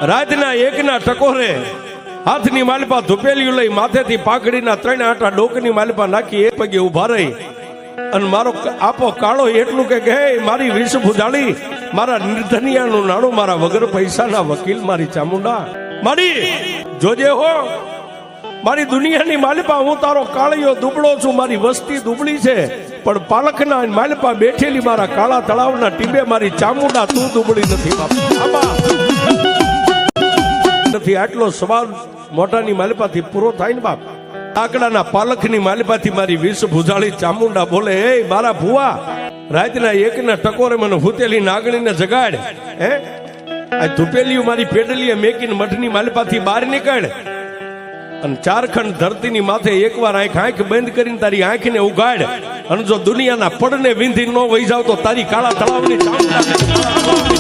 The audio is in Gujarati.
રાતના એકના ટકોરે હાથની માલપા ધુપેલિયું લઈ માથેથી પાઘડીના 3 આટા ડોકની માલપા નાખી એક પગે ઉભા રહી અને મારો આપો કાળો એટલું કે હે મારી વિષ ભુજાળી, મારા નિર્ધનિયાનું નાણું, મારા વગર પૈસાના વકીલ, મારી ચામુંડા મારી જોજે હો, મારી દુનિયાની માલપા હું તારો કાળિયો દુબળો છું, મારી વસ્તી દુબળી છે, પણ પાલખના માલપા બેઠેલી મારા કાળા તળાવના ટીબે મારી ચામુંડા તું દુબળી નથી બાપા નથી. આટલો સવાલ મોટાની માલપાથી પૂરો થાય ને બાપ. આકડાના પાલખની માલપાથી મારી વિષ ભુજાળી ચામુંડા બોલે, હે મારા ભુવા, રાતના એકના ટકોરે મને હુતેલી નાગણીને જગાડ. હે આ ધુપેલિયું મારી પેડલીએ મેકીને મઠની માલપાથી બહાર નીકળ અને 4 ખંડ ધરતીની માથે એકવાર આંખ બંધ કરીને તારી આંખને ઉગાડ અને જો દુનિયાના પડને વિંધી ન વહી જાવ તો તારી કાળા તળાવની ચામુંડા